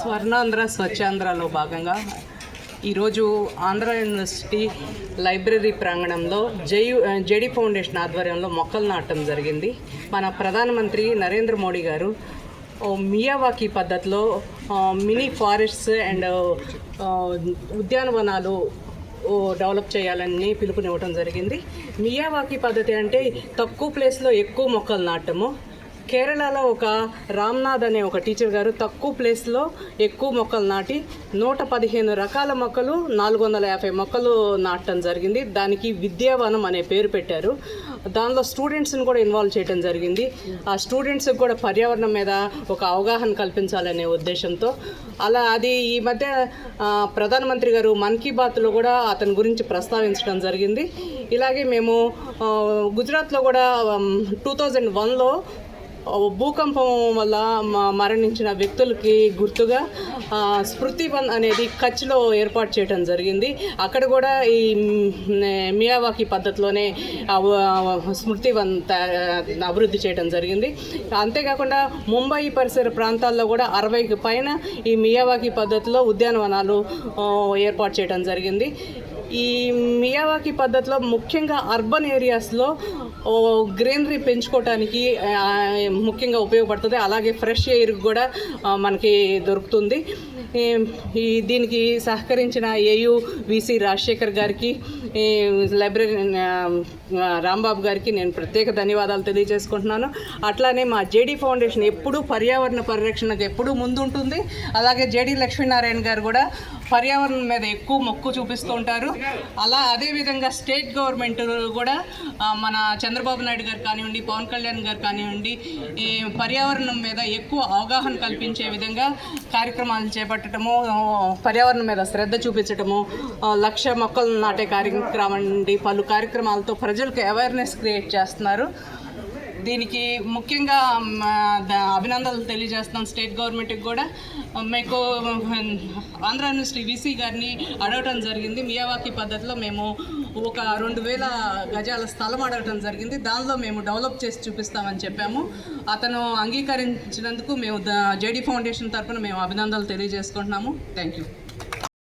స్వర్ణాంధ్ర స్వచ్ఛాంధ్రలో భాగంగా ఈరోజు Andhra university library ప్రాంగణంలో జేడీ ఫౌండేషన్ ఆధ్వర్యంలో మొక్కలు నాటడం జరిగింది. మన ప్రధానమంత్రి నరేంద్ర మోడీ గారు మియావాకీ పద్ధతిలో మినీ ఫారెస్ట్స్ అండ్ ఉద్యానవనాలు డెవలప్ చేయాలని పిలుపునివ్వడం జరిగింది. మియావాకీ పద్ధతి అంటే తక్కువ ప్లేస్లో ఎక్కువ మొక్కలు నాటము. కేరళలో ఒక రామ్నాథ్ అనే ఒక టీచర్ గారు తక్కువ ప్లేస్లో ఎక్కువ మొక్కలు నాటి 115 రకాల మొక్కలు 450 మొక్కలు నాటడం జరిగింది. దానికి విద్యావనం అనే పేరు పెట్టారు. దానిలో స్టూడెంట్స్ని కూడా ఇన్వాల్వ్ చేయడం జరిగింది. ఆ స్టూడెంట్స్కి కూడా పర్యావరణం మీద ఒక అవగాహన కల్పించాలనే ఉద్దేశంతో అది ఈ మధ్య ప్రధానమంత్రి గారు మన్ కీ బాత్లో కూడా అతని గురించి ప్రస్తావించడం జరిగింది. ఇలాగే మేము గుజరాత్లో కూడా 2001లో భూకంపం వల్ల మరణించిన వ్యక్తులకి గుర్తుగా స్మృతి వన్ అనేది కచ్లో ఏర్పాటు చేయడం జరిగింది. అక్కడ కూడా ఈ మియావాకీ పద్ధతిలోనే స్మృతి వన్ అభివృద్ధి చేయడం జరిగింది. అంతేకాకుండా ముంబై పరిసర ప్రాంతాల్లో కూడా 60కి పైన ఈ మియావాకీ పద్ధతిలో ఉద్యానవనాలు ఏర్పాటు చేయడం జరిగింది. ఈ మియావాకీ పద్ధతిలో ముఖ్యంగా అర్బన్ ఏరియాస్లో గ్రీనరీ పెంచుకోవటానికి ముఖ్యంగా ఉపయోగపడుతుంది. అలాగే ఫ్రెష్ ఎయిర్ కూడా మనకి దొరుకుతుంది. దీనికి సహకరించిన ఏయూ వీసీ రాజశేఖర్ గారికి, లైబ్రరీ రాంబాబు గారికి నేను ప్రత్యేక ధన్యవాదాలు తెలియజేసుకుంటున్నాను. అట్లానే మా జేడీ ఫౌండేషన్ ఎప్పుడూ పర్యావరణ పరిరక్షణకు ఎప్పుడూ ముందుంటుంది. అలాగే జేడీ లక్ష్మీనారాయణ గారు కూడా పర్యావరణం మీద ఎక్కువ మొక్కు చూపిస్తూ ఉంటారు. అదేవిధంగా స్టేట్ గవర్నమెంట్ కూడా మన చంద్రబాబు నాయుడు గారు కానివ్వండి, పవన్ కళ్యాణ్ గారు కానివ్వండి, ఈ పర్యావరణం మీద ఎక్కువ అవగాహన కల్పించే విధంగా కార్యక్రమాలు చేపట్టడము, పర్యావరణం మీద శ్రద్ధ చూపించడము, 1,00,000 మొక్కలు నాటే కార్యక్రమం నుండి పలు కార్యక్రమాలతో ప్రజలకు అవేర్నెస్ క్రియేట్ చేస్తున్నారు. దీనికి ముఖ్యంగా అభినందనలు తెలియజేస్తున్నాం స్టేట్ గవర్నమెంట్కి కూడా. మీకు ఆంధ్ర యూనివర్సిటీ వీసీ గారిని అడగటం జరిగింది. మియావాకీ పద్ధతిలో మేము ఒక 2,000 గజాల స్థలం అడగటం జరిగింది. దానిలో మేము డెవలప్ చేసి చూపిస్తామని చెప్పాము. అతను అంగీకరించినందుకు మేము జేడీ ఫౌండేషన్ తరఫున మేము అభినందనలు తెలియజేసుకుంటున్నాము. Thank you.